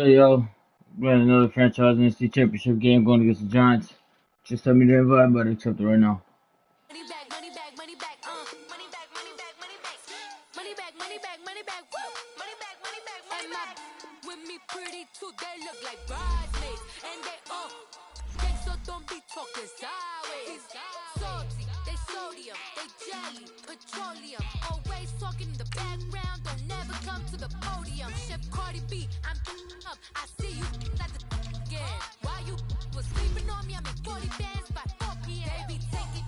Hey yo, we're in another franchise NFC Championship game going against the Giants. Just send me the invite, I'm about to accept it right now. Money back, money back, money back, money back, money back, money back, money back, money back, money back, woo, money back, money back, money back. With me pretty too, they look like bridesmaids, and they gang, so don't be talking sideways. Salty, they sodium, they jelly, petroleum. Always talking in the background, don't never come to the podium. Chef Cardi B, I'm up, I see you like the again. Why you was sleeping on me? I make 40 bands by 4 p.m. Baby, take it.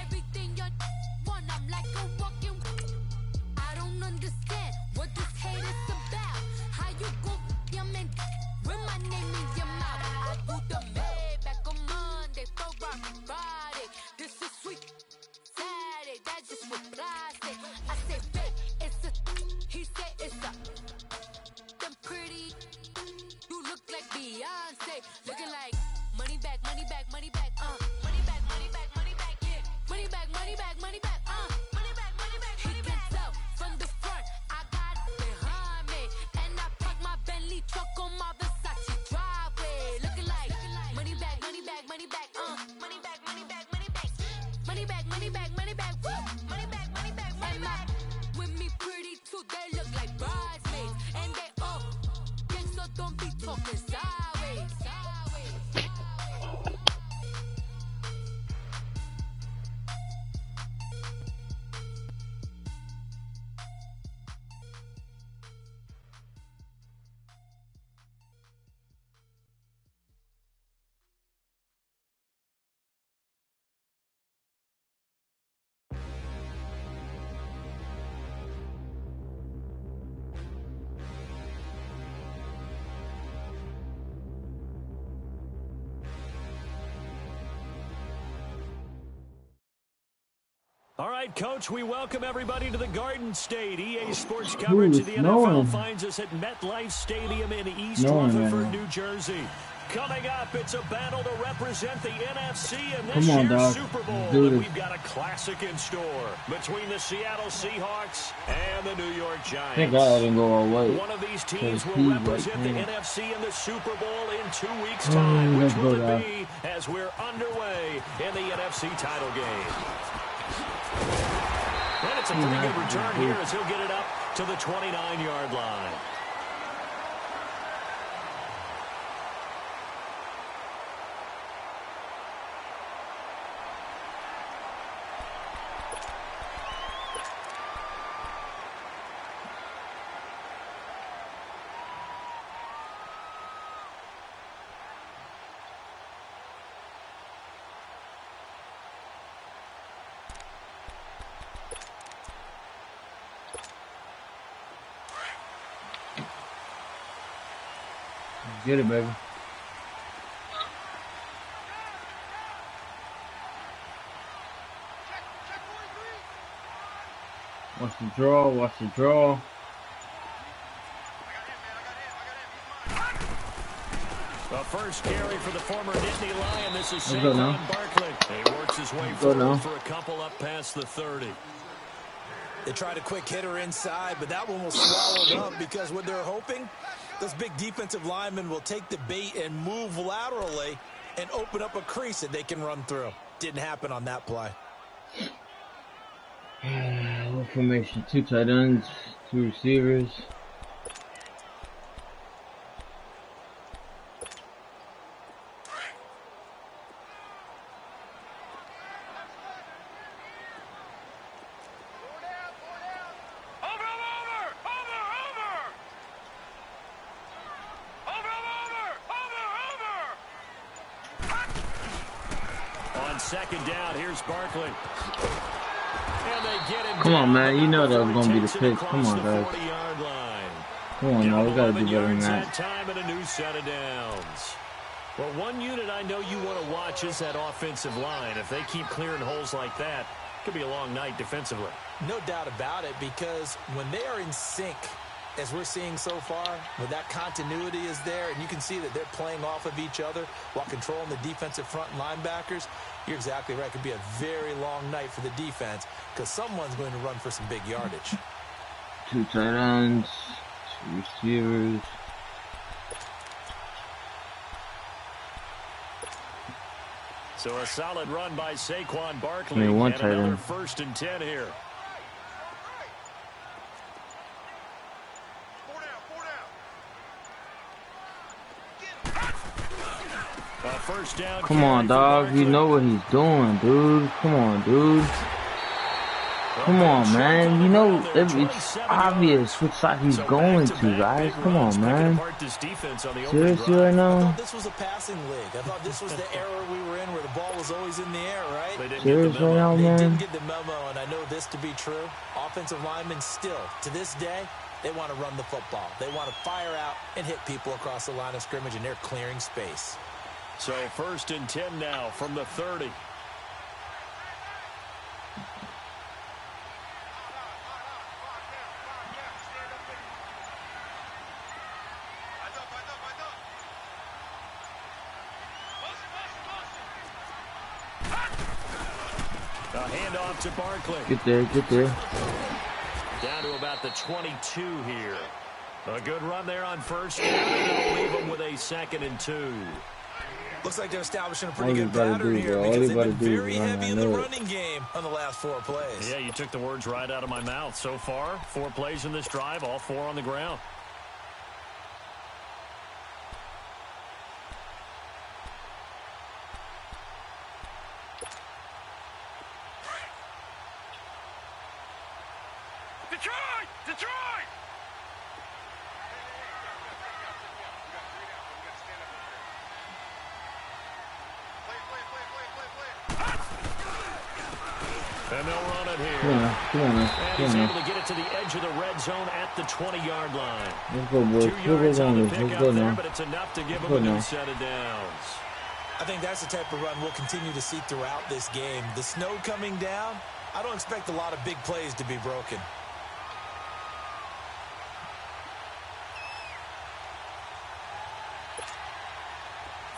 Everything you want, I'm like a walking. I don't understand what this hate is about. How you go, your man, with my name in your mouth. I do the Maybach on Monday, for Friday. This is sweet Saturday, that's just what I say. I say, babe, it's a, he say it's a. Them pretty, you look like Beyonce, looking like money back, money back, money back, money back, money back, money back, yeah, money back, money back, money back, money back, money back. He can tell from the front, I got it behind me, and I park my Bentley truck on my Versace driveway, looking like money back, money back, money back, money back, money back, money back, money back, money back, money back, woo, money back, money back, money back. With me pretty too, they look like bridesmaids, and they gang, so don't be talking sideways. All right, Coach, we welcome everybody to the Garden State. EA Sports coverage of the NFL finds us at MetLife Stadium in East Rutherford, New Jersey. Coming up, it's a battle to represent the NFC in this year's Super Bowl. And we've got a classic in store between the Seattle Seahawks and the New York Giants. Thank God I didn't go all white. One of these teams will represent the NFC in the Super Bowl in 2 weeks' time. Which will it be as we're underway in the NFC title game? And it's a pretty good return here as he'll get it up to the 29-yard line. Get it, baby. Watch the draw, watch the draw. The first carry for the former Nittany Lion. This is Saquon Barkley. He works his way forward for a couple up past the 30. They tried a quick hitter inside, but that one was swallowed up because what they're hoping, those big defensive linemen will take the bait and move laterally and open up a crease that they can run through. Didn't happen on that play. What formation? 2 tight ends, 2 receivers. Second down, here's Barkley. And they get him. Come on, man. You know that was going to be the pitch. Come on, guys. Come on, now. We got to do better than that. Time and a new set of downs. Well, one unit I know you want to watch is that offensive line. If they keep clearing holes like that, it could be a long night defensively. No doubt about it, because when they are in sync, as we're seeing so far, when that continuity is there, and you can see that they're playing off of each other while controlling the defensive front linebackers, you're exactly right. It could be a very long night for the defense because someone's going to run for some big yardage. 2 tight ends, 2 receivers. So a solid run by Saquon Barkley. One and tight another end. 1st and 10 here. A first down. Come on, dog. You know what he's doing, dude. Come on, dude. Come on, man. You know, it's obvious which side he's going to, guys. Come on, man. Seriously right now? I thought this was a passing league. I thought this was the era we were in where the ball was always in the air, right? Seriously right now, They man? didn't get the memo, and I know this to be true. Offensive linemen still, to this day, they want to run the football. They want to fire out and hit people across the line of scrimmage, and they're clearing space. So 1st and 10 now from the 30. A handoff to Barkley. Get there, get there. Down to about the 22 here. A good run there on 1st down, and it'll leave them with a 2nd and 2. Looks like they're establishing a pretty good pattern here because they've been very heavy in the running game on the last 4 plays. Yeah, you took the words right out of my mouth. So far, 4 plays in this drive, all 4 on the ground. Detroit! And they'll run it here. Come on, And he's able to get it to the edge of the red zone at the 20-yard line. Let's go, boys. 2 yards on the Let's pickup go there, now. but it's enough to give him a new set of downs. I think that's the type of run we'll continue to see throughout this game. The snow coming down, I don't expect a lot of big plays to be broken.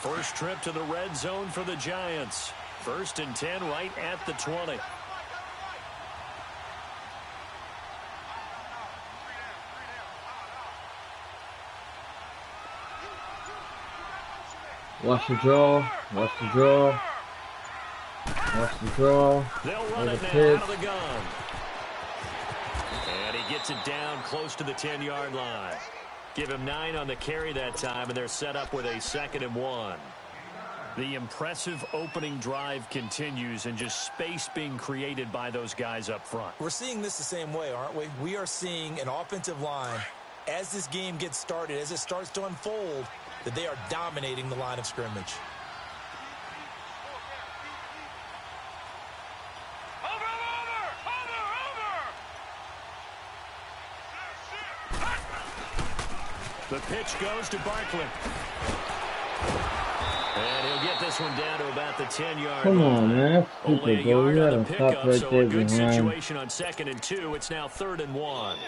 First trip to the red zone for the Giants. 1st and 10 right at the 20. Watch the draw. Watch the draw. Watch the draw. They'll run it now out of the gun. And he gets it down close to the 10-yard line. Give him 9 on the carry that time, and they're set up with a 2nd and 1. The impressive opening drive continues, and just space being created by those guys up front. We're seeing this the same way, aren't we? We are seeing an offensive line, as this game gets started, as it starts to unfold, that they are dominating the line of scrimmage. The pitch goes to Barkley. And he'll get this one down to about the 10-yard line. Come on, man. Only a yard on the pickup, right so there a good behind. situation on 2nd and 2. It's now 3rd and 1.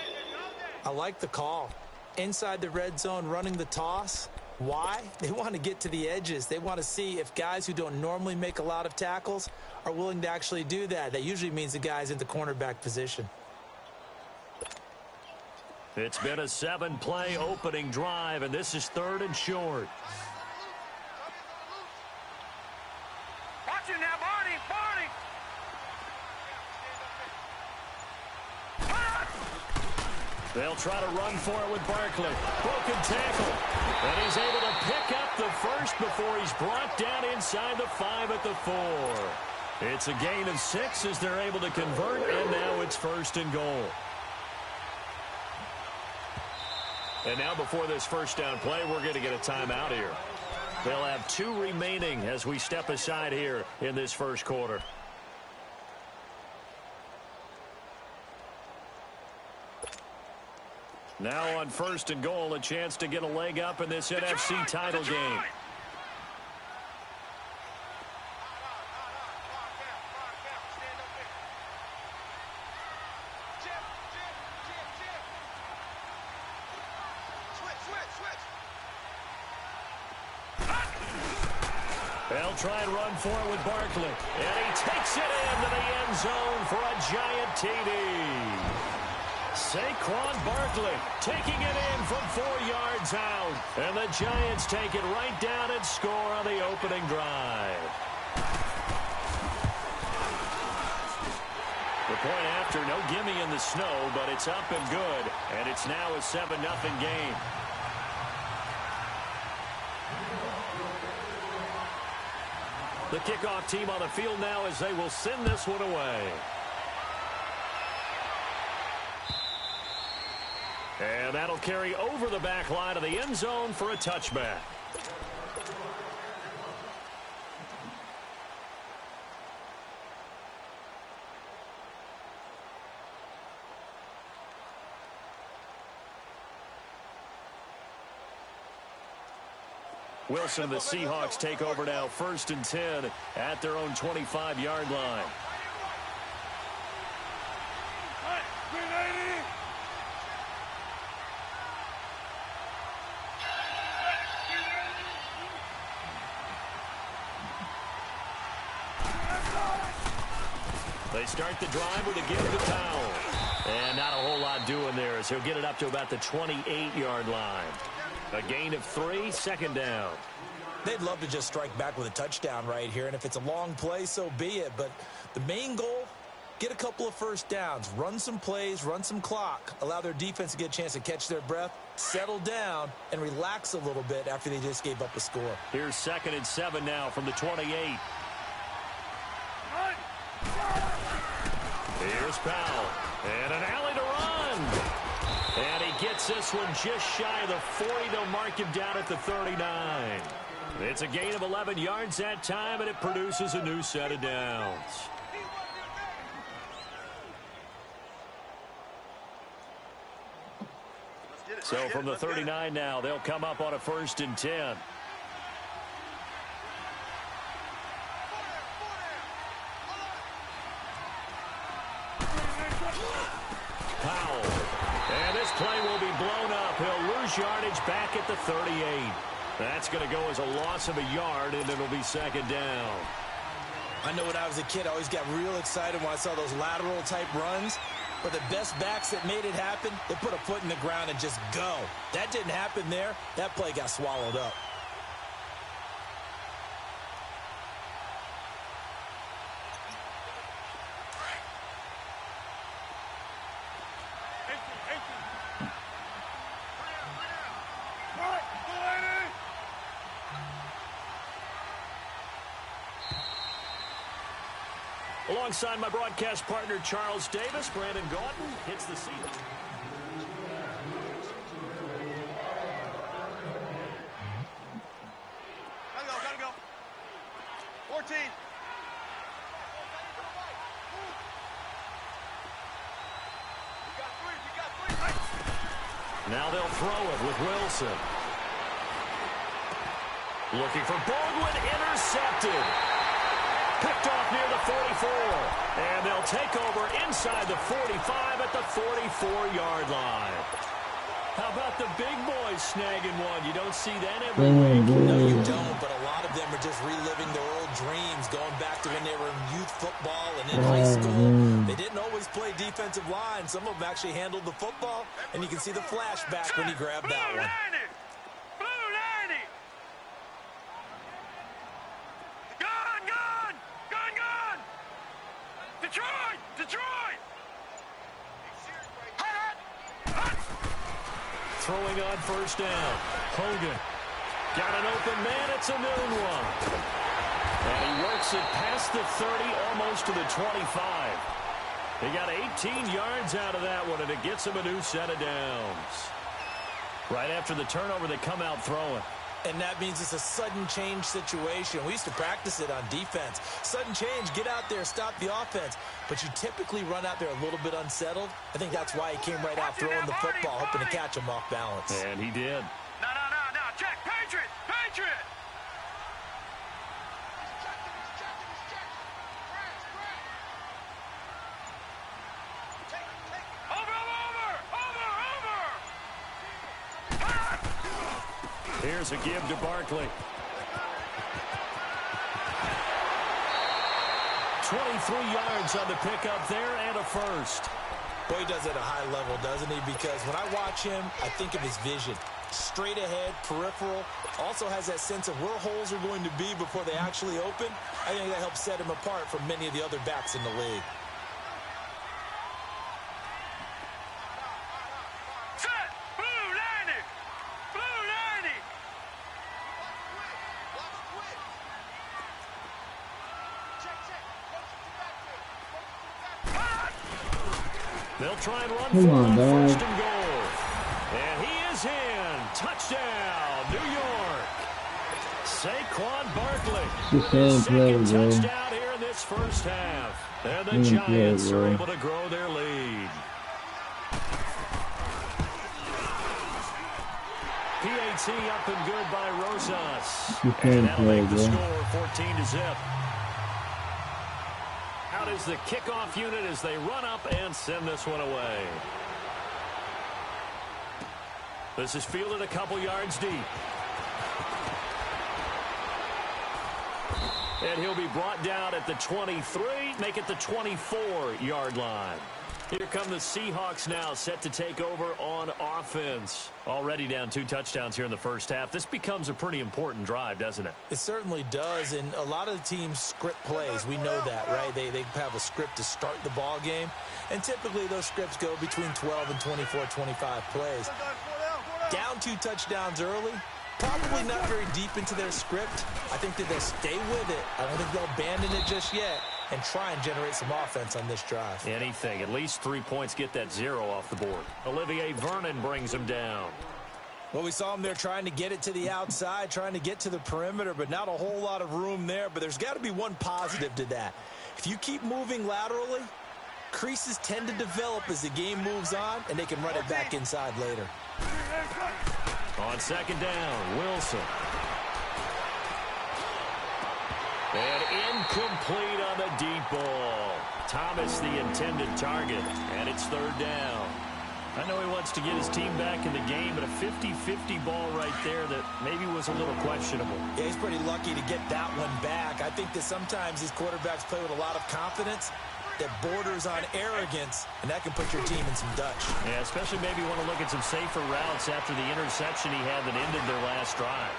I like the call. Inside the red zone, running the toss. Why? They want to get to the edges. They want to see if guys who don't normally make a lot of tackles are willing to actually do that. That usually means the guy's in the cornerback position. It's been a 7-play opening drive, and this is 3rd and short. Watch it now, Barney! They'll try to run for it with Barkley. Broken tackle. And he's able to pick up the first before he's brought down inside the 5 at the 4. It's a gain of 6 as they're able to convert, and now it's 1st and goal. And now before this first down play, we're going to get a timeout here. They'll have 2 remaining as we step aside here in this first quarter. Now on 1st and goal, a chance to get a leg up in this NFC title game. They'll try and run for it with Barkley. And he takes it into the end zone for a giant TD. Saquon Barkley taking it in from 4 yards out. And the Giants take it right down and score on the opening drive. The point after, no gimme in the snow, but it's up and good. And it's now a 7-0 game. The kickoff team on the field now as they will send this one away. And that'll carry over the back line of the end zone for a touchback. Wilson, the Seahawks take over now, 1st and 10 at their own 25-yard line. They start the drive with a give to Powell. And not a whole lot doing there as he'll get it up to about the 28-yard line. A gain of 3, 2nd down. They'd love to just strike back with a touchdown right here, and if it's a long play, so be it. But the main goal, get a couple of first downs, run some plays, run some clock, allow their defense to get a chance to catch their breath, settle down, and relax a little bit after they just gave up a score. Here's 2nd and 7 now from the 28. Here's Powell, and an alley to run. And he gets this one just shy of the 40. They'll mark him down at the 39. It's a gain of 11 yards that time, and it produces a new set of downs. So from the 39 now, they'll come up on a 1st and 10. Powell. And this play will be blown up. He'll lose yardage back at the 38. That's going to go as a loss of a yard, and it'll be 2nd down. I know when I was a kid, I always got real excited when I saw those lateral-type runs. But the best backs that made it happen, they put a foot in the ground and just go. That didn't happen there. That play got swallowed up. Alongside my broadcast partner, Charles Davis, Brandon Gauton hits the seat. Gotta go. 14. We got three. Now they'll throw it with Wilson. Looking for Baldwin, intercepted. Picked off near the 44. And they'll take over inside the 45 at the 44-yard line. How about the big boys snagging one? You don't see that every week. No, you don't, but a lot of them are just reliving their old dreams, going back to when they were in youth football and in high school. They didn't always play defensive line. Some of them actually handled the football, and you can see the flashback when he grabbed that one. Throwing on 1st down. Hogan got an open man. It's a noon one. And he works it past the 30, almost to the 25. He got 18 yards out of that one, and it gets him a new set of downs. Right after the turnover, they come out throwing. And that means it's a sudden change situation. We used to practice it on defense. Sudden change, get out there, stop the offense. But you typically run out there a little bit unsettled. I think that's why he came right out throwing the football, hoping to catch him off balance. And he did. No. Check. Patriot. Here's a give to Barkley. 23 yards on the pickup there and a first. Well, he does it at a high level, doesn't he? Because when I watch him, I think of his vision. Straight ahead, peripheral. Also has that sense of where holes are going to be before they actually open. I think that helps set him apart from many of the other backs in the league. Set! Blue 90! Blue 90! They'll try and run Come for on, it on dog. first and goal. And he is in. Touchdown, New York. Saquon Barkley. It's the same play, Second bro. touchdown here in this first half. And the Same play, Giants are bro. able to grow their lead. PAT up and good by Rosas. You can't And that'll play, make the bro. score 14-0. Out is the kickoff unit as they run up and send this one away. This is fielded a couple yards deep. And he'll be brought down at the 23, make it the 24-yard line. Here come the Seahawks now, set to take over on offense. Already down 2 touchdowns here in the first half. This becomes a pretty important drive, doesn't it? It certainly does, and a lot of the teams script plays. We know that, right? They have a script to start the ball game, and typically those scripts go between 12 and 24, 25 plays. Down 2 touchdowns early, probably not very deep into their script. I think that they'll stay with it. I don't think they'll abandon it just yet and try and generate some offense on this drive. Anything. At least 3 points, get that 0 off the board. Olivier Vernon brings him down. Well, we saw him there trying to get it to the outside, trying to get to the perimeter, but not a whole lot of room there. But there's got to be one positive to that. If you keep moving laterally, creases tend to develop as the game moves on, and they can run it back inside later. On second down, Wilson. And incomplete on the deep ball. Thomas the intended target, and it's third down. I know he wants to get his team back in the game, but a 50-50 ball right there that maybe was a little questionable. Yeah, he's pretty lucky to get that one back. I think that sometimes these quarterbacks play with a lot of confidence that borders on arrogance, and that can put your team in some Dutch. Yeah, especially maybe want to look at some safer routes after the interception he had that ended their last drive.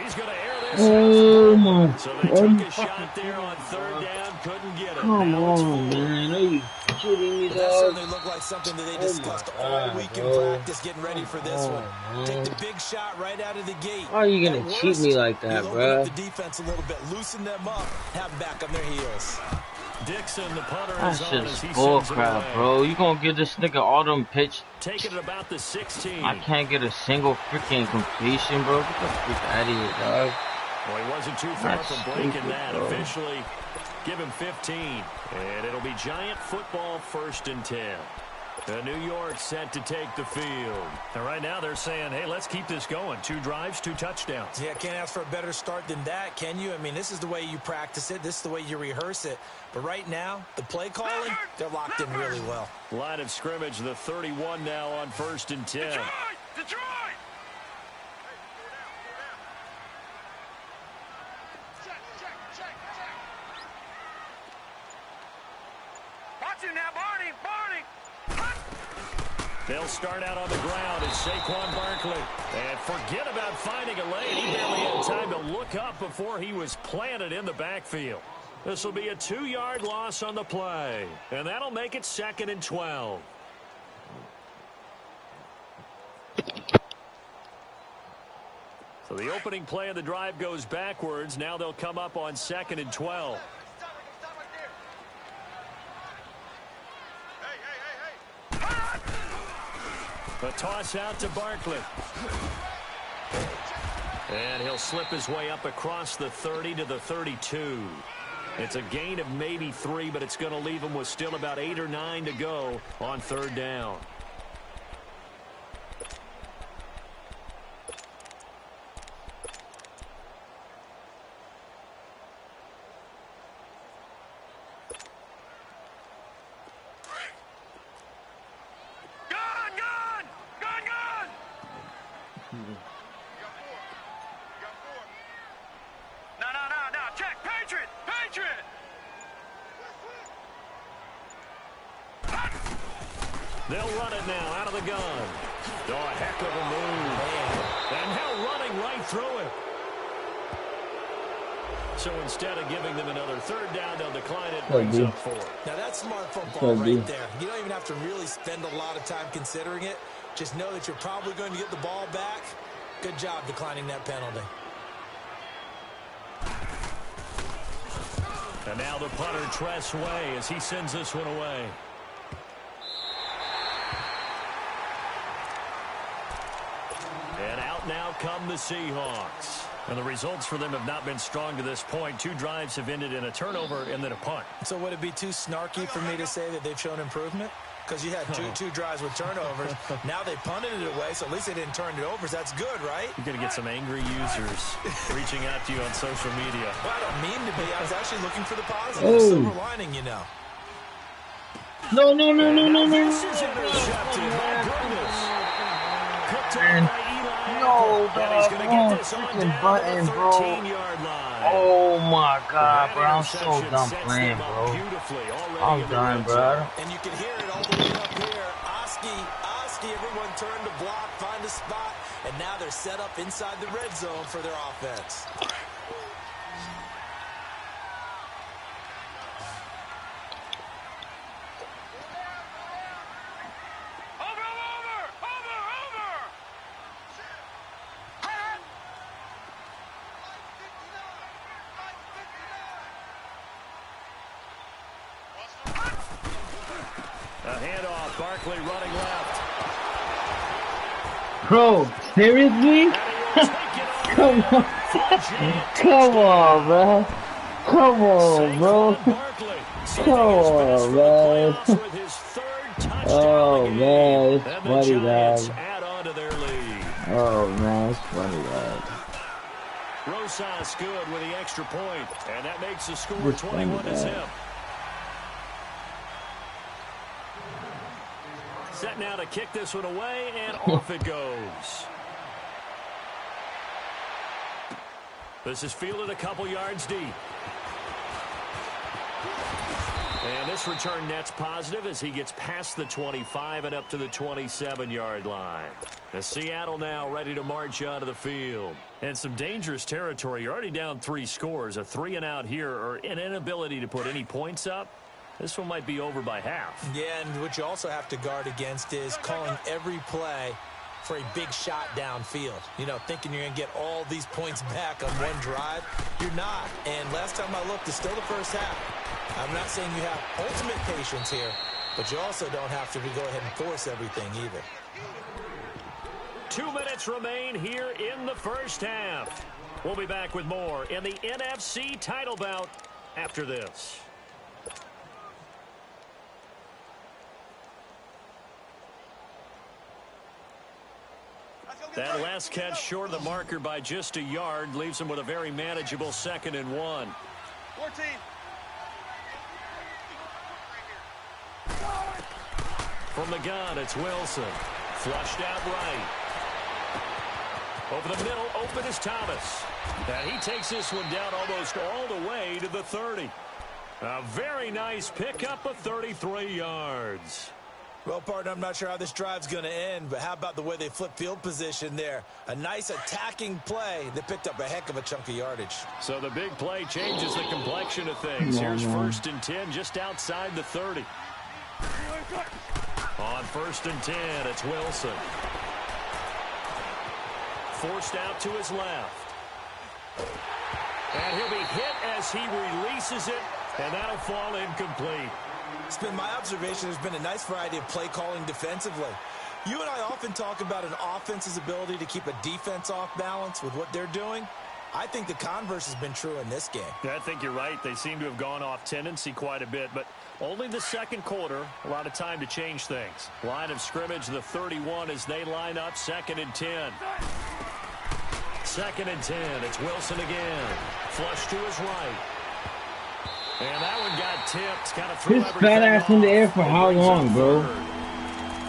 He's going to air this. Oh my. So they took a shot there on third down, couldn't get it. Come Now it's on, full. man. Are you kidding me, But that dog? certainly looked like something that they discussed all week in practice, getting ready for this one. Man. Take the big shot right out of the gate. Why are you gonna At cheat worst, me like that, you'll open bruh? up the defense a little bit, loosen them up, have them back on their heels. Dixon, the punter, That's is on just as he bull sends it crap, away. bro. You gonna give this nigga all them pitch? Taking it about the 16. I can't get a single freaking completion, bro. Get the freak out of here, dog. Well, he wasn't too far That's from breaking stupid, that. bro. Officially, give him 15. And it'll be Giant football 1st and 10. New York set to take the field. And right now they're saying, hey, let's keep this going. 2 drives, 2 touchdowns. Yeah, can't ask for a better start than that, can you? I mean, this is the way you practice it. This is the way you rehearse it. But right now, the play calling, they're locked in really well. Line of scrimmage, the 31 now on 1st and 10. Detroit! Detroit! Check. Watch it now, Barney! They'll start out on the ground as Saquon Barkley. And forget about finding a lane. He barely had time to look up before he was planted in the backfield. This will be a 2-yard loss on the play. And that'll make it 2nd and 12. So the opening play of the drive goes backwards. Now they'll come up on 2nd and 12. Stop right there! Hey! A toss out to Barkley. And he'll slip his way up across the 30 to the 32. It's a gain of maybe 3, but it's going to leave him with still about 8 or 9 to go on 3rd down. No. Check. Patriot! They'll run it now out of the gun. Oh, a heck of a move. And now running right through it. So instead of giving them another third down, they'll decline it. Brings up 4. Now that's smart football right there. You don't even have to really spend a lot of time considering it. Just know that you're probably going to get the ball back. Good job declining that penalty. And now the punter, Tress Way, as he sends this one away. And out now come the Seahawks. And the results for them have not been strong to this point. 2 drives have ended in a turnover and then a punt. So would it be too snarky for me to say that they've shown improvement? Because you had two drives with turnovers. Now they punted it away, so at least they didn't turn it over. So that's good, right? You're going to get some angry users reaching out to you on social media. Well, I don't mean to be. I was actually looking for the positive. Silver lining, you know. No. This is intercepted. My goodness. Picked up by Eli. No, and he's going to get this on down button, to the 13-yard line. Oh my God, bro! I'm so done playing, bro. I'm done, bro. And you can hear it all the way up here. Oski, everyone turned to block, find a spot, and now they're set up inside the red zone for their offense. A handoff, Barkley running left. Bro, seriously? Come on. Come on, bro. Come on, bro. Come on, man. Oh, man. It's funny, guys. Oh, man. It's funny, guys. Rosas good with the extra point, and that makes the score 21-0. Set now to kick this one away, and off it goes. This is fielded a couple yards deep. And this return net's positive as he gets past the 25 and up to the 27-yard line. The Seattle now ready to march onto the field. And some dangerous territory. You're already down 3 scores. A 3-and-out here, or an inability to put any points up. This one might be over by half. Yeah, and what you also have to guard against is calling every play for a big shot downfield. You know, thinking you're going to get all these points back on one drive. You're not. And last time I looked, it's still the first half. I'm not saying you have ultimate patience here, but you also don't have to go ahead and force everything either. 2 minutes remain here in the first half. We'll be back with more in the NFC title bout after this. That last catch short of the marker by just a yard leaves him with a very manageable 2nd and 1. 14. From the gun, it's Wilson. Flushed out right. Over the middle, open is Thomas. And he takes this one down almost all the way to the 30. A very nice pickup of 33 yards. Well, partner, I'm not sure how this drive's going to end, but how about the way they flip field position there? A nice attacking play that picked up a heck of a chunk of yardage. So the big play changes the complexion of things. Here's 1st and 10 just outside the 30. On 1st and 10, it's Wilson. Forced out to his left. And he'll be hit as he releases it, and that'll fall incomplete. It's been my observation there's been a nice variety of play calling defensively. You and I often talk about an offense's ability to keep a defense off balance with what they're doing. I think the converse has been true in this game. I think you're right. They seem to have gone off tendency quite a bit, but only the 2nd quarter, a lot of time to change things. Line of scrimmage, the 31 as they line up 2nd and 10. 2nd and 10, it's Wilson again. Flush to his right. And that one got tipped. Kind of threw this fat ass in the air for how long, bro?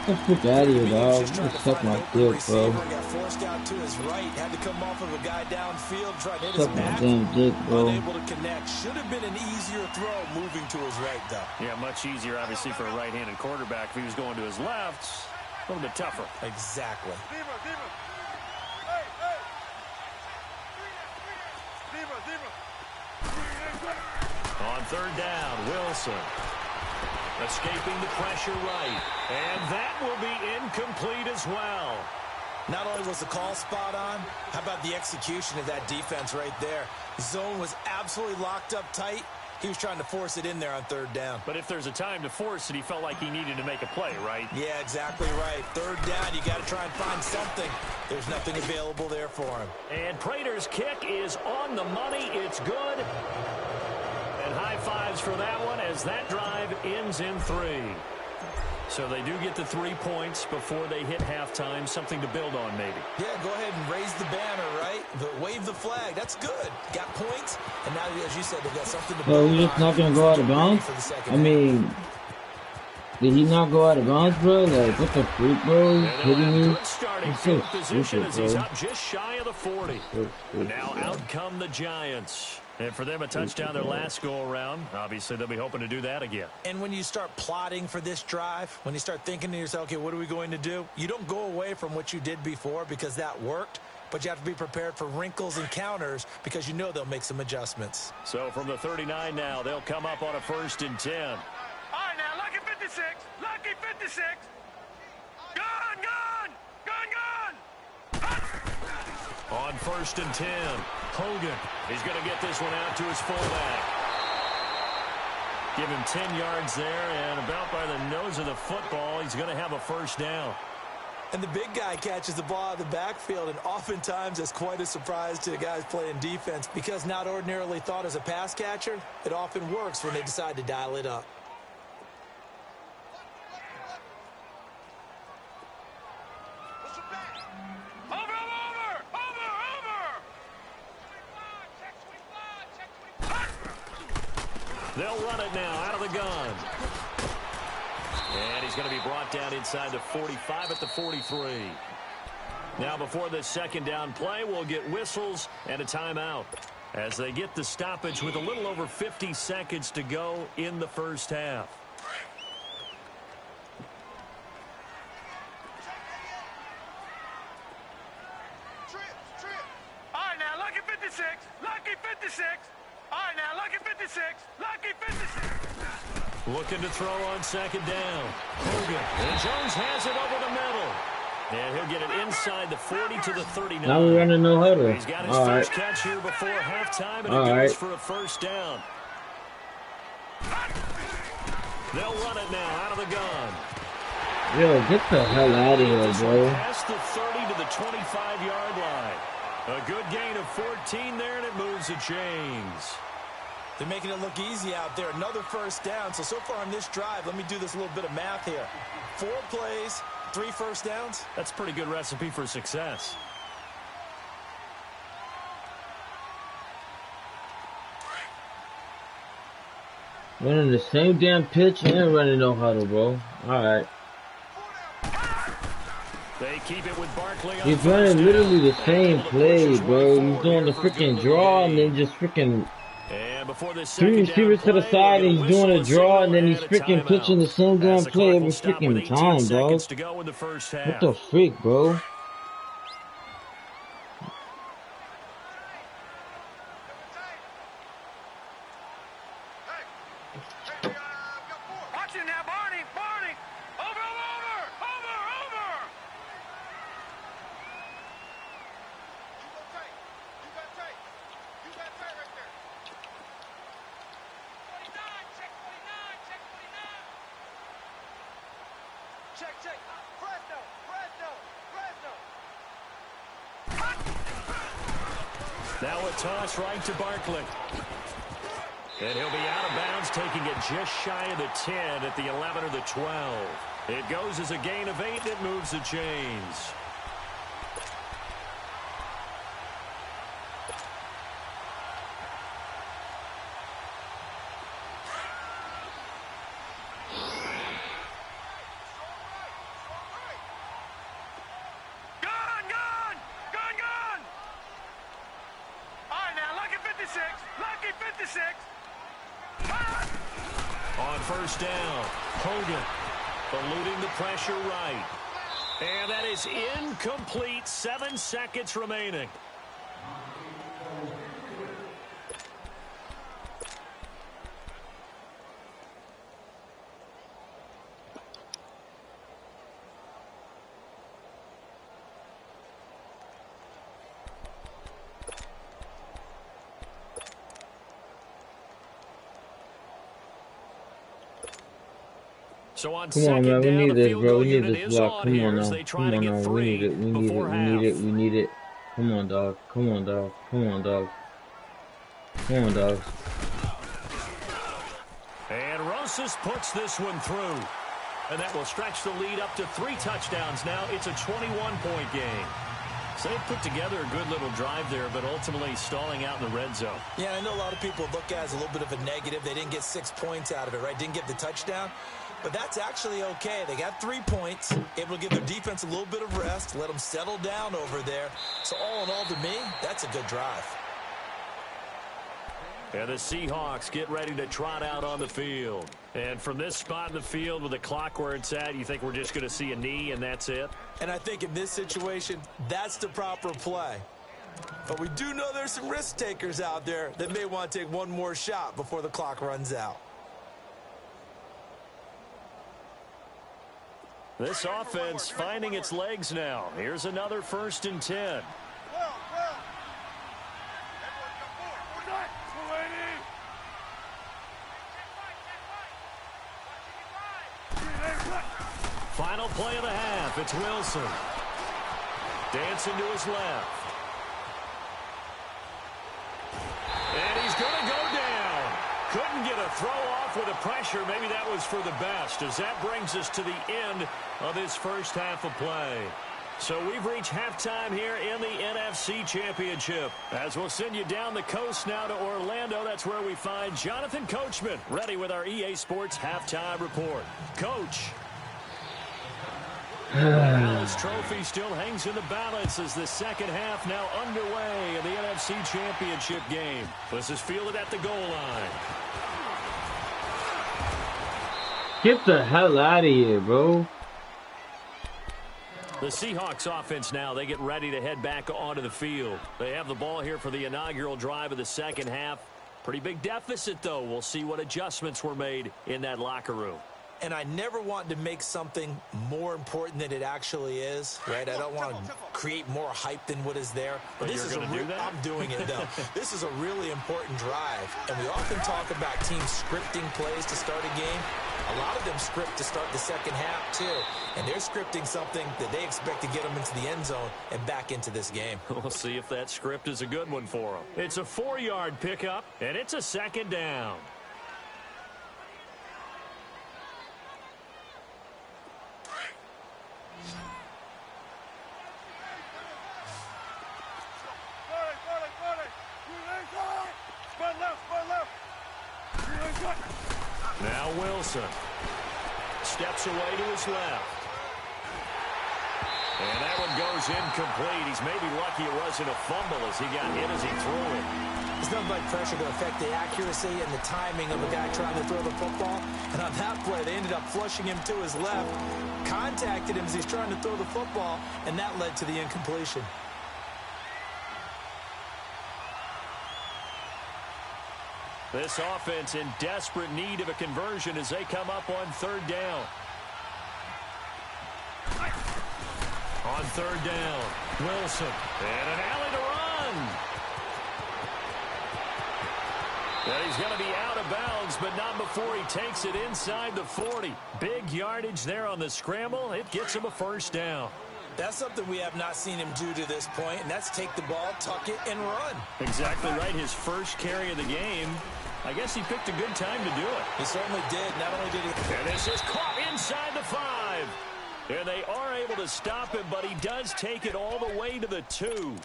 Get the frick out of here, dog. Just You trying just to suck find my an open dick, receiver, bro. got forced out to his right, had to come off of a guy downfield, tried to hit his Suck my back. damn dick, bro. Unable to connect. Should have been an easier throw moving to his right, though. Yeah, much easier, obviously, for a right-handed quarterback. If he was going to his left, a little bit tougher. Exactly. On third down, Wilson. Escaping the pressure right. And that will be incomplete as well. Not only was the call spot on, how about the execution of that defense right there? Zone was absolutely locked up tight. He was trying to force it in there on third down. But if there's a time to force it, he felt like he needed to make a play, right? Yeah, exactly right. Third down, you got to try and find something. There's nothing available there for him. And Prater's kick is on the money. It's good. And high fives for that one as that drive ends in 3. So they do get the 3 points before they hit halftime. Something to build on, maybe. Yeah, go ahead and raise the banner, right? But wave the flag. That's good. Got points. And now, as you said, they've got something to build on. Bro, he's just not going to go out of bounds? I mean, did he not go out of bounds, bro? Like, what the freak, bro? He's hitting me. He's so stupid, He's bro. up just shy of the 40. Now out come the Giants. And for them, a touchdown their last go-around. Obviously, they'll be hoping to do that again. And when you start plotting for this drive, when you start thinking to yourself, okay, what are we going to do? You don't go away from what you did before because that worked, but you have to be prepared for wrinkles and counters because you know they'll make some adjustments. So from the 39 now, they'll come up on a 1st and 10. All right, now, lucky 56. Lucky 56. Gone, gone. Gone, gone. On 1st and 10, Hogan is going to get this one out to his fullback. Give him 10 yards there, and about by the nose of the football, he's going to have a 1st down. And the big guy catches the ball out of the backfield, and oftentimes it's quite a surprise to the guys playing defense because not ordinarily thought as a pass catcher, it often works when they decide to dial it up. They'll run it now out of the gun. And he's going to be brought down inside the 45 at the 43. Now before this 2nd down play, we'll get whistles and a timeout as they get the stoppage with a little over 50 seconds to go in the 1st half. All right, now, lucky 56. Lucky 56. All right, now, lucky 56. Lucky 56. Looking to throw on 2nd down. Hogan. And Jones has it over the middle. And he'll get it inside the 40 to the 39. Now we're running no huddle. He's got his All first right. catch here before halftime, and All it goes right. for a 1st down. They'll run it now out of the gun. Yo, get the hell out of here, bro. Past the 30 to the 25-yard line. A good gain of 14 there, and it moves the chains. They're making it look easy out there. Another 1st down. So far on this drive, let me do this little bit of math here. 4 plays, 3 1st downs. That's a pretty good recipe for success. Running the same damn pitch and running no huddle, bro. Alright. They keep it with Barkley on He's running 1st literally the down. same The play, push is bro. way He's doing the forward here freaking for draw good and then just freaking And before this 3 2nd receivers to the down side play, and we'll he's doing a whistle draw and then a he's freaking timeout. pitching the same damn As the play clock every will stop with freaking 18 time, seconds dog. to go in the 1st half. What the freak, bro? Watch it now, Barney. Barney. Over, over, over, over. You got tight. You got tight right there. 49. Check 49. Check 49. Check, check. Fresno. Fresno. Fresno. Now a toss right to Barkley. And he'll be out of bounds, taking it just shy of the 10 at the 11 or the 12. It goes as a gain of 8, and it moves the chains. 56. On first down, Hogan eluding the pressure right. And that is incomplete. 7 seconds remaining. So on Come on, man. We need this, bro. We need this block. Come on now. Come on now. We need it. We need it. We need it. We need it. Come on, dog. Come on, dog. Come on, dog. Come on, dog. And Rosas puts this one through. And that will stretch the lead up to 3 touchdowns now. It's a 21-point game. So they put together a good little drive there, but ultimately stalling out in the red zone. Yeah, I know a lot of people look at it as a little bit of a negative. They didn't get 6 points out of it, right? Didn't get the touchdown. But that's actually okay. They got 3 points, able to give their defense a little bit of rest, let them settle down over there. So all in all, to me, that's a good drive. And the Seahawks get ready to trot out on the field. And from this spot in the field with the clock where it's at, you think we're just going to see a knee and that's it? And I think in this situation, that's the proper play. But we do know there's some risk takers out there that may want to take one more shot before the clock runs out. This offense finding its legs now. Here's another 1st and 10. Final play of the half. It's Wilson. Dancing to his left. And he's going to go down. Couldn't get a throw off with the pressure. Maybe that was for the best, as that brings us to the end of this first half of play. So we've reached halftime here in the NFC Championship. As we'll send you down the coast now to Orlando, that's where we find Jonathan Coachman, ready with our EA Sports halftime report. Coach. Well, this trophy still hangs in the balance as the second half now underway in the NFC Championship game. This is fielded at the goal line. Get the hell out of here, bro. The Seahawks offense now, they get ready to head back onto the field. They have the ball here for the inaugural drive of the second half. Pretty big deficit, though. We'll see what adjustments were made in that locker room. And I never want to make something more important than it actually is, right? I don't want to create more hype than what is there. But this is a I'm doing it, though. This is a really important drive. And we often talk about teams scripting plays to start a game. A lot of them script to start the second half, too. And they're scripting something that they expect to get them into the end zone and back into this game. We'll see if that script is a good one for them. It's a 4-yard pickup, and it's a second down. Now Wilson steps away to his left. And that one goes incomplete. He's maybe lucky it wasn't a fumble as he got hit as he threw it. There's nothing like pressure to affect the accuracy and the timing of a guy trying to throw the football. And on that play, they ended up flushing him to his left, contacted him as he's trying to throw the football, and that led to the incompletion. This offense in desperate need of a conversion as they come up on 3rd down. On 3rd down, Wilson. And an alley to run. And he's going to be out of bounds, but not before he takes it inside the 40. Big yardage there on the scramble. It gets him a 1st down. That's something we have not seen him do to this point, and that's take the ball, tuck it, and run. Exactly right. His first carry of the game. I guess he picked a good time to do it. He certainly did. Not only did he... And this is caught inside the 5. And they are able to stop him, but he does take it all the way to the 2.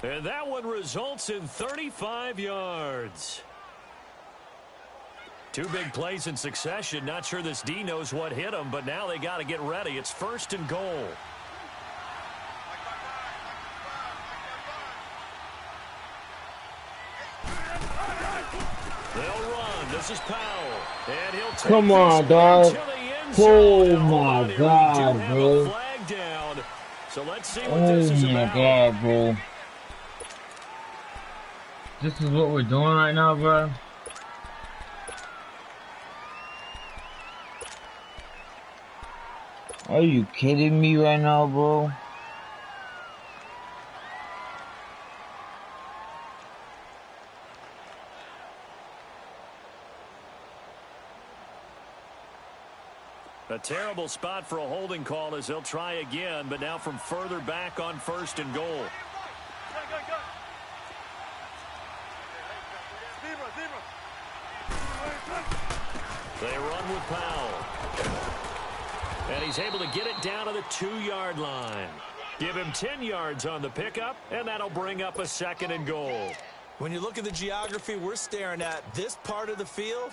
And that one results in 35 yards. 2 big plays in succession. Not sure this D knows what hit him, but now they got to get ready. It's 1st and goal. They'll run. This is Powell. And he'll take Come on, dog. Oh my God, bro. Flag down. So let's see what Oh this is my about. God, bro. This is what we're doing right now, bro. Are you kidding me right now, bro? A terrible spot for a holding call as they'll try again, but now from further back on 1st and goal. They run with Powell. And he's able to get it down to the 2-yard line. Give him 10 yards on the pickup, and that'll bring up a 2nd and goal. When you look at the geography we're staring at, this part of the field,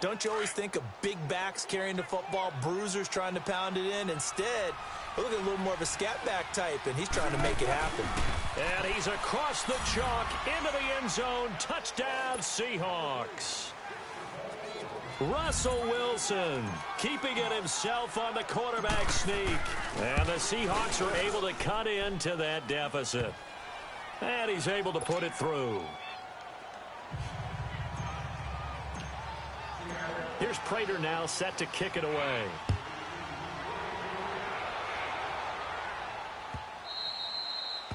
don't you always think of big backs carrying the football, bruisers trying to pound it in? Instead, look at a little more of a scat back type, and he's trying to make it happen. And he's across the chalk into the end zone. Touchdown, Seahawks. Russell Wilson keeping it himself on the quarterback sneak. And the Seahawks are able to cut into that deficit. And he's able to put it through. Here's Prater now set to kick it away.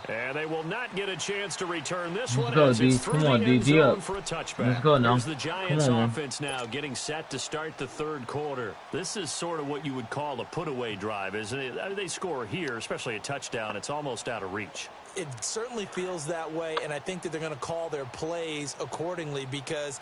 And they will not get a chance to return this one. Let's go, D. Come on, D up. For a touchback. Let's go now. Here's the Giants offense now getting set to start the 3rd quarter. This is sort of what you would call a put-away drive, isn't it? I mean, they score here, especially a touchdown. It's almost out of reach. It certainly feels that way, and I think that they're going to call their plays accordingly because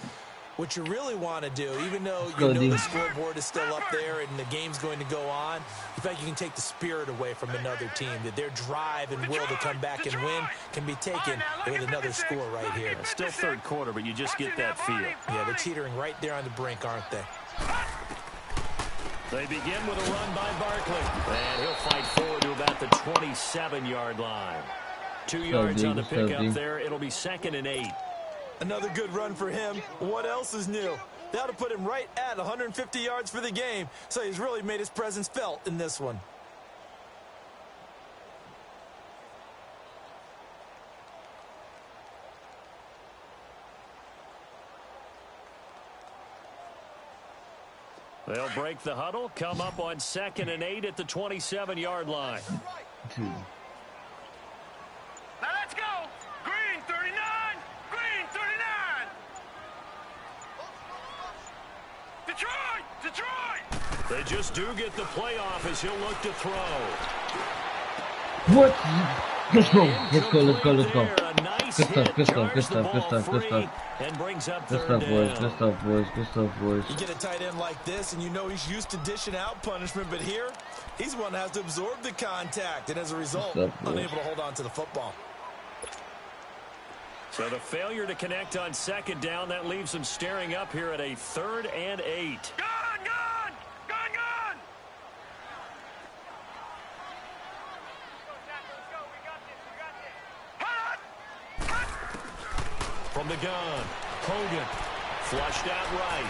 what you really want to do, even though you know the scoreboard is still up there and the game's going to go on, in fact, you can take the spirit away from another team, that their drive and will to come back and win can be taken with another score right here. It's still 3rd quarter, but you just get that feel. Yeah, they're teetering right there on the brink, aren't they? They begin with a run by Barkley. And he'll fight forward to about the 27-yard line. 2 yards on the pickup there. It'll be 2nd and 8. Another good run for him. What else is new? That'll put him right at 150 yards for the game. So he's really made his presence felt in this one. They'll break the huddle, come up on 2nd and 8 at the 27-yard line. Now let's go. Green 39. Green 39. Detroit. They just do get the playoff as he'll look to throw. What? Let's go. Good stuff. And brings up Good stuff, boys. You get a tight end like this, and you know he's used to dishing out punishment, but here, he's the one that has to absorb the contact, and as a result, unable to hold on to the football. So the failure to connect on 2nd down, that leaves him staring up here at a 3rd and 8. Gone. From the gun, Hogan flushed out right.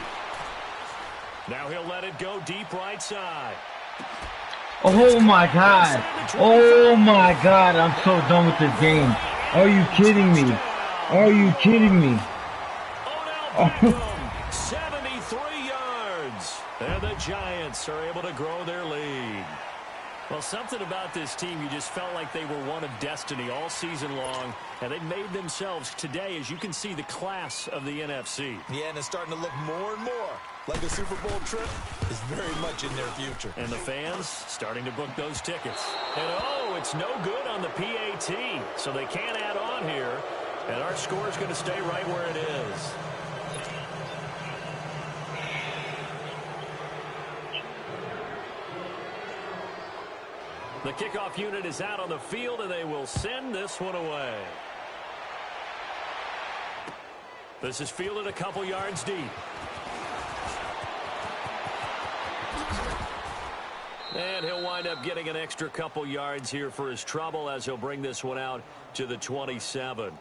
Now he'll let it go deep right side. Oh my God. Oh my God. I'm so done with this game. Are you kidding me? Are you kidding me? Oh. 73 yards. And the Giants are able to grow their lead. Well, something about this team, you just felt like they were one of destiny all season long, and they made themselves today, as you can see, the class of the NFC. Yeah, and it's starting to look more and more like a Super Bowl trip is very much in their future. And the fans starting to book those tickets. And, oh, it's no good on the PAT, so they can't add on here, and our score is going to stay right where it is. The kickoff unit is out on the field, and they will send this one away. This is fielded a couple yards deep. And he'll wind up getting an extra couple yards here for his trouble as he'll bring this one out to the 27.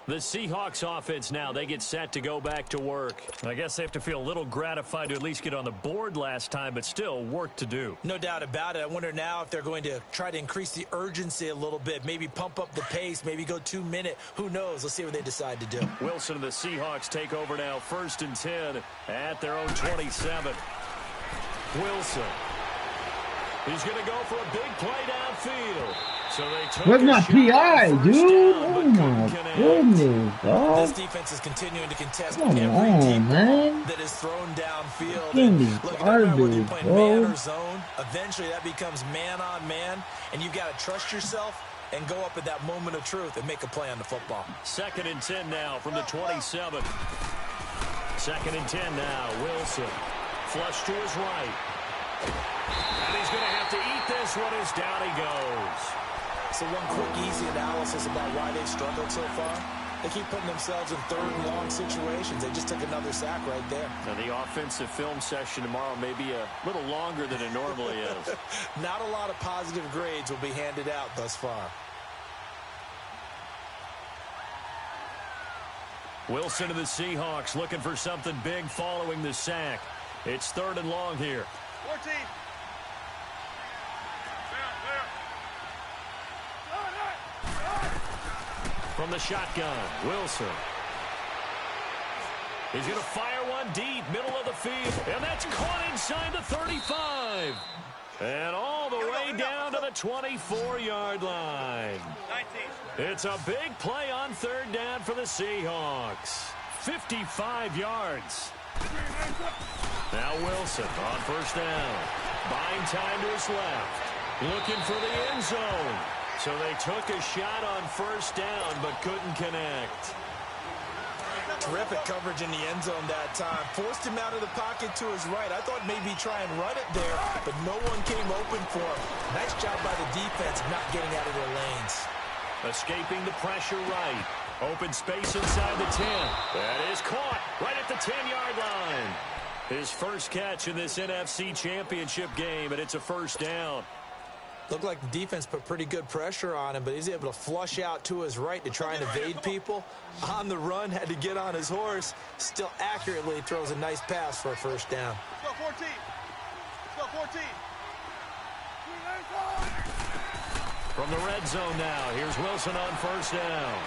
The Seahawks offense now, they get set to go back to work. I guess they have to feel a little gratified to at least get on the board last time, but still work to do. No doubt about it. I wonder now if they're going to try to increase the urgency a little bit, maybe pump up the pace, maybe go 2-minute. Who knows? Let's see what they decide to do. Wilson and the Seahawks take over now, 1st and 10 at their own 27. Wilson. He's going to go for a big play downfield. So they took where's my PI, dude? Oh my goodness, dog. This defense is continuing to contest every deep ball that is thrown downfield. Look, no matter whether you're playing man or zone, eventually that becomes man on man, and you've got to trust yourself and go up at that moment of truth and make a play on the football. 2nd and 10 now from the 27. 2nd and 10 now. Wilson. Flush to his right. And he's going to have to eat this one as down he goes. So one quick, easy analysis about why they've struggled so far. They keep putting themselves in 3rd and long situations. They just took another sack right there. Now the offensive film session tomorrow may be a little longer than it normally is. Not a lot of positive grades will be handed out thus far. Wilson and the Seahawks looking for something big following the sack. It's 3rd and long here. 14. From the shotgun, Wilson. He's going to fire one deep, middle of the field. And that's caught inside the 35. And all the way down to the 24-yard line. 19. It's a big play on 3rd down for the Seahawks. 55 yards. Now Wilson on 1st down. Buying time to his left. Looking for the end zone. So they took a shot on 1st down, but couldn't connect. Terrific coverage in the end zone that time. Forced him out of the pocket to his right. I thought maybe try and run it there, but no one came open for him. Nice job by the defense not getting out of their lanes. Escaping the pressure right. Open space inside the 10. That is caught right at the 10-yard line. His first catch in this NFC Championship game, and it's a 1st down. Looked like the defense put pretty good pressure on him, but he's able to flush out to his right to try and evade people. On the run, had to get on his horse. Still accurately throws a nice pass for a 1st down. Let's go 14. Let's go 14. From the red zone now, here's Wilson on 1st down.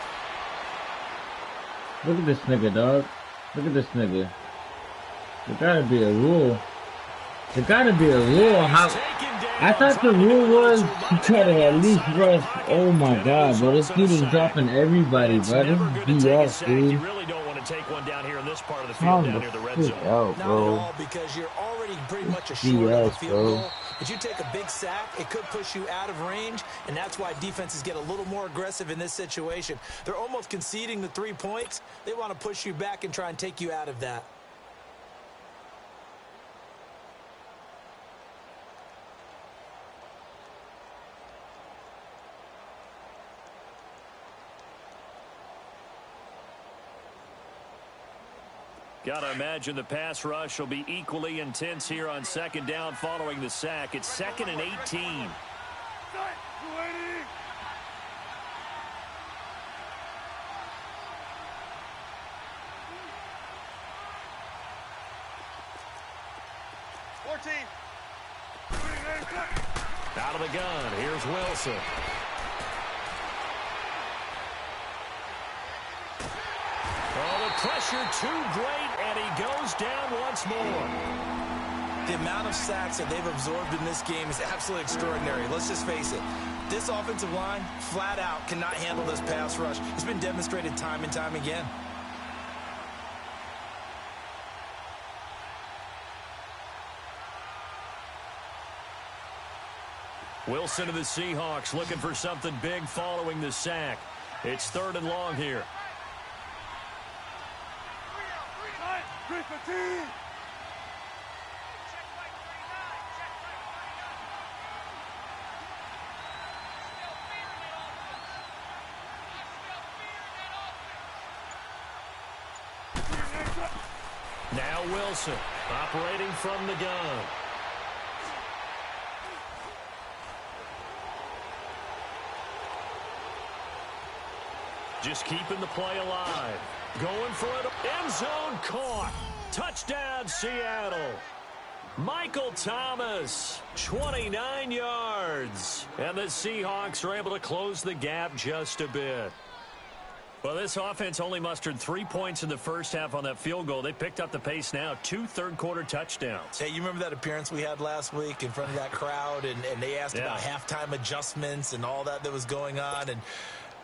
Look at this nigga, dog. Look at this nigga. There gotta be a rule. There gotta be a rule. How? I thought the rule was to try to at least rush. Oh my god, bro. This dude is dropping everybody, bro. This is BS, dude. You really don't want to take one down here in this part of the field down near the red zone. Out, Not at all, because you're already pretty much assured of the field goal. But you take a big sack, it could push you out of range, and that's why defenses get a little more aggressive in this situation. They're almost conceding the 3 points. They want to push you back and try and take you out of that. Gotta imagine the pass rush will be equally intense here on 2nd down following the sack. It's 2nd and 18. Out of the gun, here's Wilson. Oh, the pressure too great, and he goes down once more. The amount of sacks that they've absorbed in this game is absolutely extraordinary. Let's just face it. This offensive line, flat out, cannot handle this pass rush. It's been demonstrated time and time again. Wilson of the Seahawks looking for something big following the sack. It's 3rd and long here. Now Wilson operating from the gun. Just keeping the play alive. Going for it. End zone caught. Touchdown, Seattle. Michael Thomas, 29 yards. And the Seahawks are able to close the gap just a bit. Well, this offense only mustered 3 points in the first half on that field goal. They picked up the pace now. 2 third-quarter touchdowns. Hey, you remember that appearance we had last week in front of that crowd? And they asked about halftime adjustments and all that was going on. And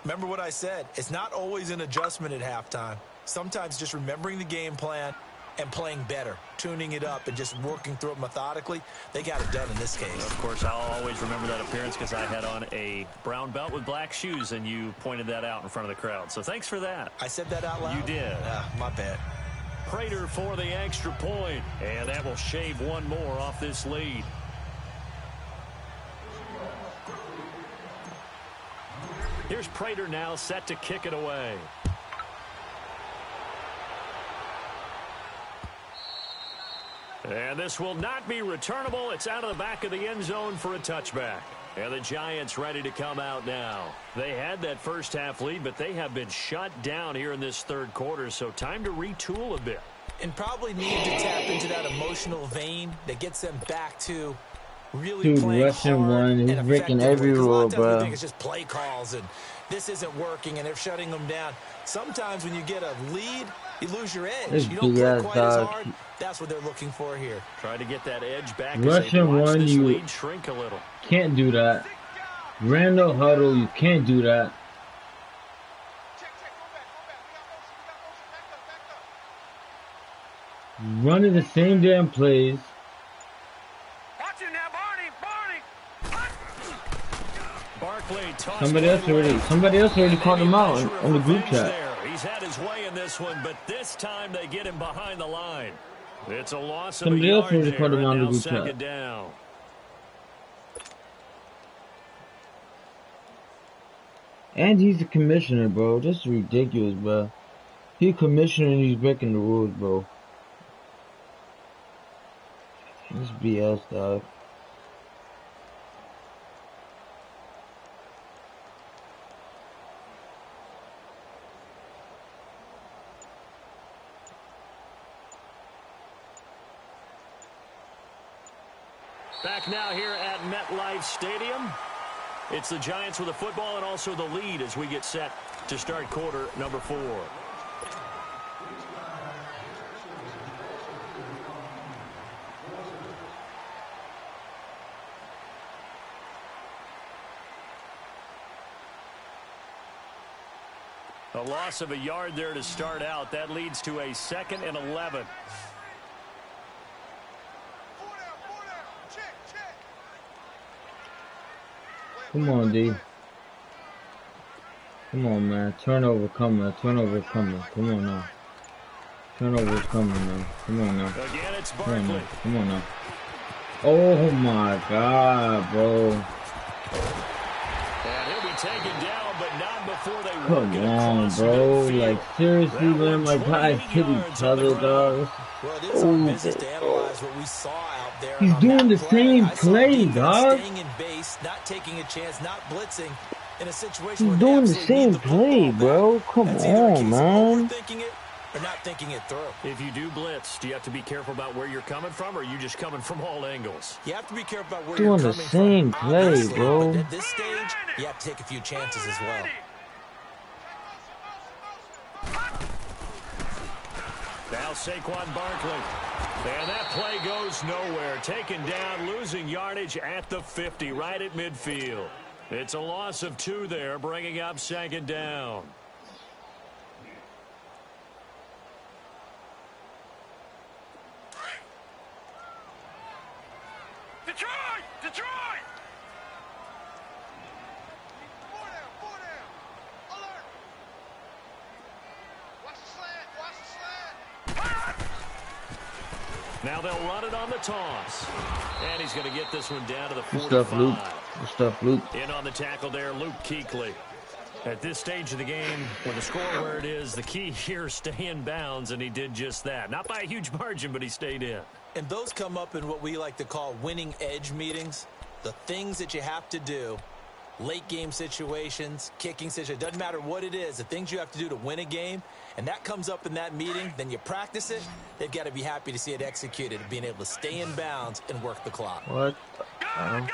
remember what I said. It's not always an adjustment at halftime. Sometimes just remembering the game plan and playing better, tuning it up and just working through it methodically. They got it done in this case. Of course, I'll always remember that appearance because I had on a brown belt with black shoes, and you pointed that out in front of the crowd. So thanks for that. I said that out loud? You did. My bad. Prater for the extra point, and that will shave one more off this lead. Here's Prater now set to kick it away. And this will not be returnable. It's out of the back of the end zone for a touchback. And the Giants ready to come out now. They had that first half lead, but they have been shut down here in this third quarter, so time to retool a bit. And probably need to tap into that emotional vein that gets them back to really playing Russian hard one. He's and breaking effectively. every Because a lot rule, of times bro. we think it's just play calls and this isn't working and they're shutting them down. Sometimes when you get a lead, you lose your edge. This You don't play BS, quite as dog. hard. That's what they're looking for here. Try to get that edge back Russian as they watch one, this you lead shrink a little. can't do that. Randall huddle, you can't do that. Running the same damn plays. Watch him now, Barney. Barkley tossed Somebody else already called him out on the group chat. He's had his way in this one, but this time they get him behind the line. It's a loss of Somebody a else yard already there, called him and out on the now group second chat. down. And he's the commissioner, bro. This is ridiculous, bro. He's commissioner and he's breaking the rules, bro. This BS, dog. Back now here at MetLife Stadium. It's the Giants with the football and also the lead as we get set to start quarter number 4. A loss of a yard there to start out. That leads to a 2nd and 11. Come on, D. Come on, man. Turnover coming. Turnover coming. Come on now. Turnover's coming, man. Come on now. Again, it's Come on Barkley. now. Come on now. Oh my God, bro. And he'll be taken down, but not before they work Come it on, across bro. midfield. Like, seriously, man. My guys hit each other, dog. Well, it is our business to analyze what we saw out there. He's On doing that the play, same I saw play, defense dog. Staying in base, not taking a chance, not blitzing in a situation He's where they doing the absolutely same need the football play, back. bro. Come That's either a on, case of man. overthinking it or not thinking it through. If you do blitz, do you have to be careful about where you're coming from, or are you just coming from all angles? You have to be careful about where Doing you're the coming same from. play, obviously, bro. But at this stage, you have to take a few chances as well. Now Saquon Barkley. And that play goes nowhere. Taken down, losing yardage at the 50, right at midfield. It's a loss of 2 there, bringing up 2nd down. Detroit! Detroit! Four down. Alert! Watch the slant. Now they'll run it on the toss. And he's going to get this one down to the Good stuff, Luke. 45. Good stuff, Luke. In on the tackle there, Luke Kuechly. At this stage of the game, with the score where it is, the key here, stay in bounds, and he did just that. Not by a huge margin, but he stayed in. And those come up in what we like to call winning edge meetings. The things that you have to do late game situations, kicking situations, doesn't matter what it is, the things you have to do to win a game, and that comes up in that meeting, then you practice it, they've got to be happy to see it executed, being able to stay in bounds and work the clock. What? Gone, gone!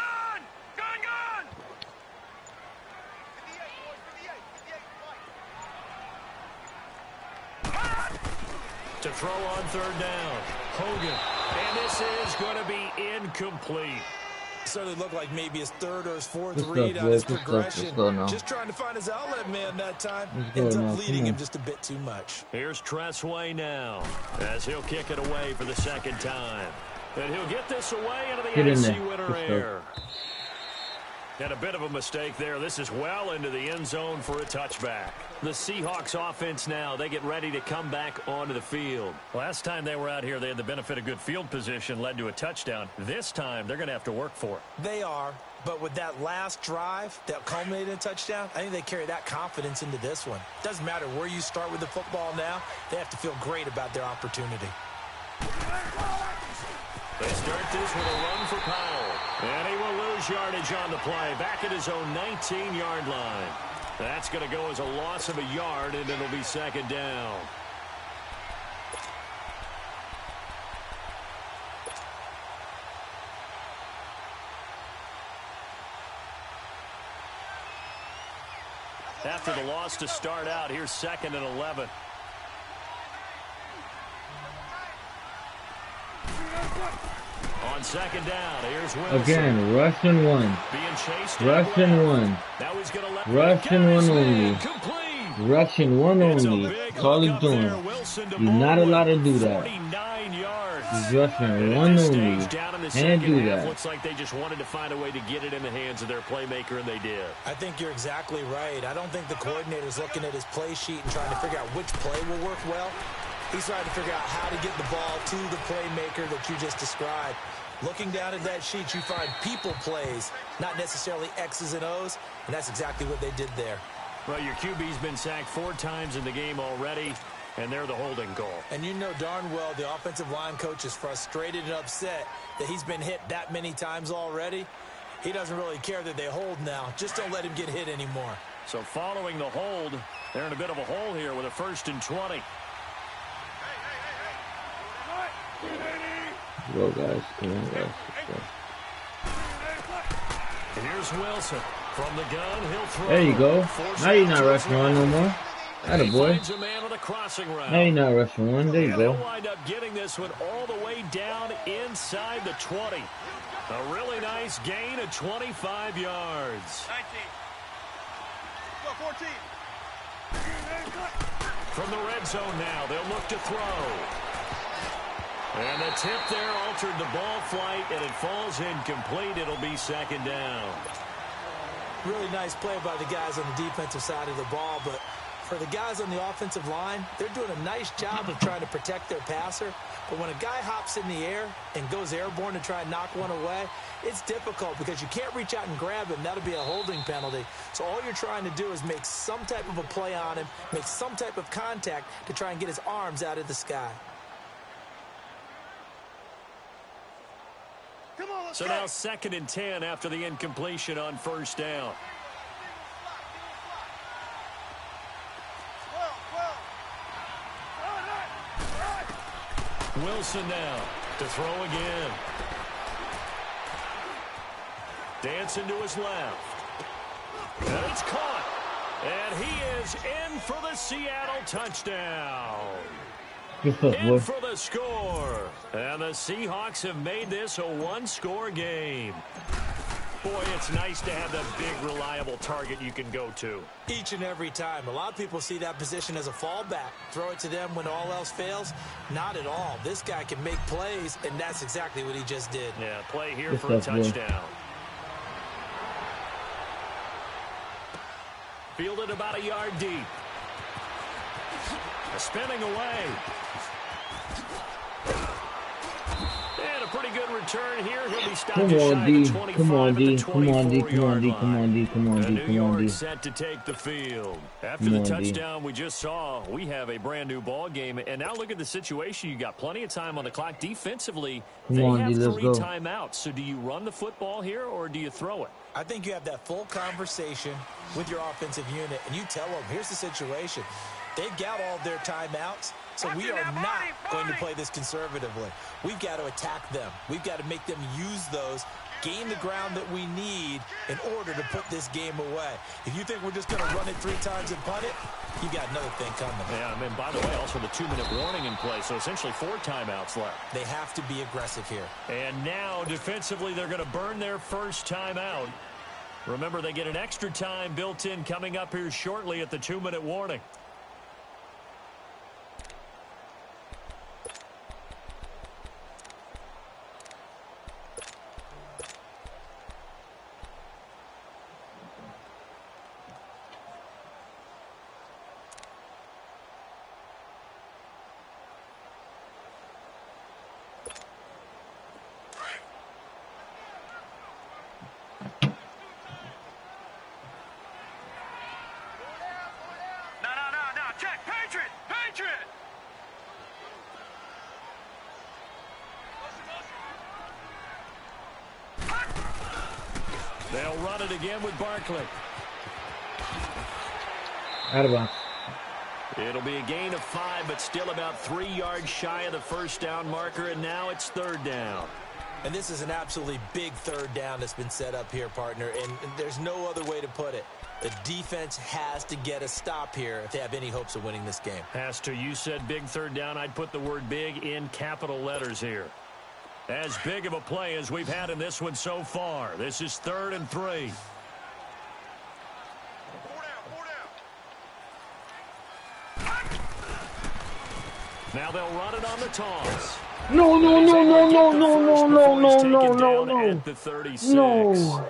Gone, gone! To throw on third down, Hogan. And this is going to be incomplete. Certainly looked like maybe his third or his fourth read on his progression. Just trying to find his outlet man that time. Ends up leading him just a bit too much. Here's Tressway now as he'll kick it away for the second time. And he'll get this away into the AC winner air. And a bit of a mistake there. This is well into the end zone for a touchback. The Seahawks offense now, they get ready to come back onto the field. Last time they were out here, they had the benefit of good field position, led to a touchdown. This time, they're going to have to work for it. They are, but with that last drive that culminated in a touchdown, I think they carry that confidence into this one. Doesn't matter where you start with the football now, they have to feel great about their opportunity. They start this with a run for Powell. And he will lose yardage on the play. Back at his own 19-yard line. That's going to go as a loss of a yard, and it'll be second down. After the loss to start out, here's 2nd and 11. On second down, here's Wilson. Again, Russian one. Being chased. Russian one. Now he's gonna let Russian one only. Complete. Russian one only. That's all he's doing. You're not allowed to do that. 49 yards. He's rushing one only. Can't do that. Looks like they just wanted to find a way to get it in the hands of their playmaker, and they did. I think you're exactly right. I don't think the coordinator's looking at his play sheet and trying to figure out which play will work well. He's trying to figure out how to get the ball to the playmaker that you just described. Looking down at that sheet, you find people plays, not necessarily X's and O's, and that's exactly what they did there. Well, your QB's been sacked 4 times in the game already, and they're the holding call. And you know darn well the offensive line coach is frustrated and upset that he's been hit that many times already. He doesn't really care that they hold now. Just don't let him get hit anymore. So following the hold, they're in a bit of a hole here with a 1st and 20. Go, guys. Come on, guys. Here's Wilson. From the gun, he'll throw. There you go. Now you're not rushing one no more. Atta boy. Now you're not rushing one. There you go. They'll wind up getting this one all the way down inside the 20. A really nice gain of 25 yards. 19. Go, 14. From the red zone now, they'll look to throw. And the tip there altered the ball flight, and it falls incomplete. It'll be second down. Really nice play by the guys on the defensive side of the ball, but for the guys on the offensive line, they're doing a nice job of trying to protect their passer. But when a guy hops in the air and goes airborne to try and knock one away, it's difficult because you can't reach out and grab him. That'll be a holding penalty. So all you're trying to do is make some type of a play on him, make some type of contact to try and get his arms out of the sky. So now 2nd and 10 after the incompletion on 1st down. Wilson now to throw again. Dancing to his left. And it's caught. And he is in for the Seattle touchdown. In for the score. And the Seahawks have made this a 1-score game. Boy, it's nice to have that big, reliable target you can go to. Each and every time. A lot of people see that position as a fallback. Throw it to them when all else fails. Not at all. This guy can make plays, and that's exactly what he just did. Yeah, play here for a touchdown. Fielded about a yard deep. Spinning away. And a pretty good return here. He'll be stopped Come just on, shy D. of the 25 Come on, at the D. Come on, D. Come on, 24-yard D. line. Come on, D. Come on, D. New Come on, D. York set to take the field. After Come the on, D. touchdown we just saw, we have a brand new ball game. And now look at the situation. You got plenty of time on the clock. Defensively, Come they on, D. have Let's 3 go. timeouts. So do you run the football here or do you throw it? I think you have that full conversation with your offensive unit, and you tell them, here's the situation. They've got all their timeouts, so we are not going to play this conservatively. We've got to attack them. We've got to make them use those, gain the ground that we need in order to put this game away. If you think we're just going to run it 3 times and punt it, you got another thing coming. Yeah, I mean, by the way, also the 2-minute warning in play, so essentially 4 timeouts left. They have to be aggressive here. And now, defensively, they're going to burn their first timeout. Remember, they get an extra time built in coming up here shortly at the 2-minute warning. They'll run it again with Barkley. Out of bounds. It'll be a gain of 5, but still about 3 yards shy of the first down marker, and now it's 3rd down. And this is an absolutely big 3rd down that's been set up here, partner, and there's no other way to put it. The defense has to get a stop here if they have any hopes of winning this game. Has to. You said big 3rd down. I'd put the word big in capital letters here. As big of a play as we've had in this one so far. This is 3rd and 3. Now they'll run it on the toss. No, no, no, no, no, no, no, no, no, no, no. At the 36. No.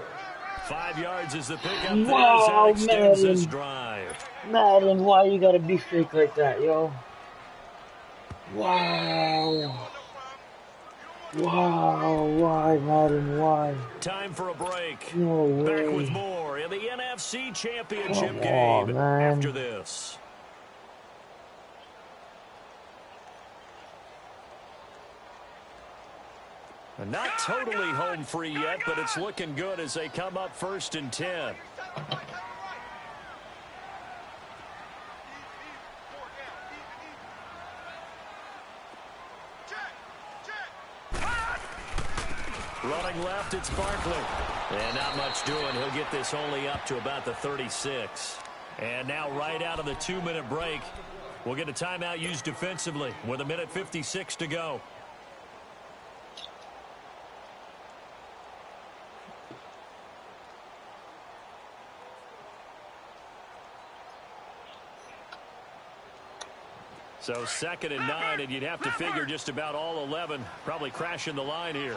5 yards is the pickup. Wow, That extends this Madden. drive. Madden, why you gotta be fake like that, yo? Wow. Wow, why, Madden, why? Time for a break. No way. Back with more in the NFC Championship Come game on, man. after this. And not totally home free yet, but it's looking good as they come up 1st and 10. Running left, it's Barkley. And not much doing. He'll get this only up to about the 36. And now right out of the 2-minute break, we'll get a timeout used defensively with 1:56 to go. So 2nd and 9, and you'd have to figure just about all 11 probably crashing the line here.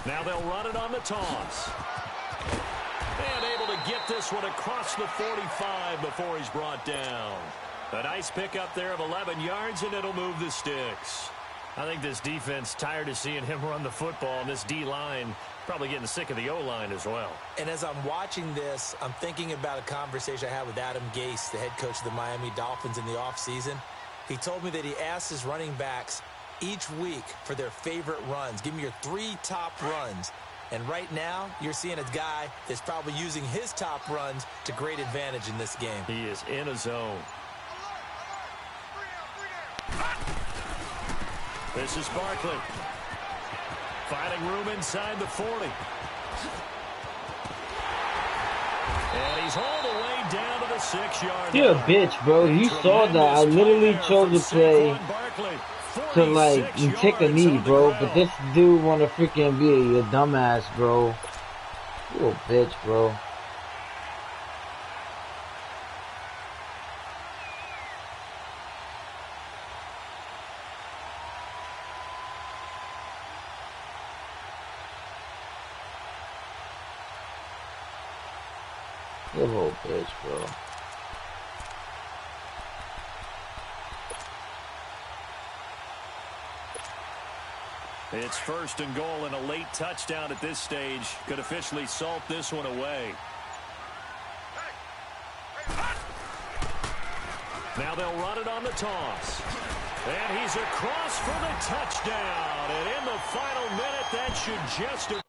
Now they'll run it on the toss. And able to get this one across the 45 before he's brought down. A nice pickup there of 11 yards, and it'll move the sticks. I think this defense tired of seeing him run the football, and this D-line probably getting sick of the O-line as well. And as I'm watching this, I'm thinking about a conversation I had with Adam Gase, the head coach of the Miami Dolphins in the offseason. He told me that he asked his running backs each week for their favorite runs. Give me your 3 top runs. And right now, you're seeing a guy that's probably using his top runs to great advantage in this game. He is in a zone. This is Barkley. Finding room inside the 40. And he's hauled away down to the 6-yard line. You're a bitch, bro. You saw that. I literally chose to play to, like, take a knee, bro. But this dude wanna freaking be a dumbass, bro. You a bitch, bro. You whole bitch, bro. It's first and goal and a late touchdown at this stage. Could officially salt this one away. Now they'll run it on the toss. And he's across for the touchdown. And in the final minute, that should just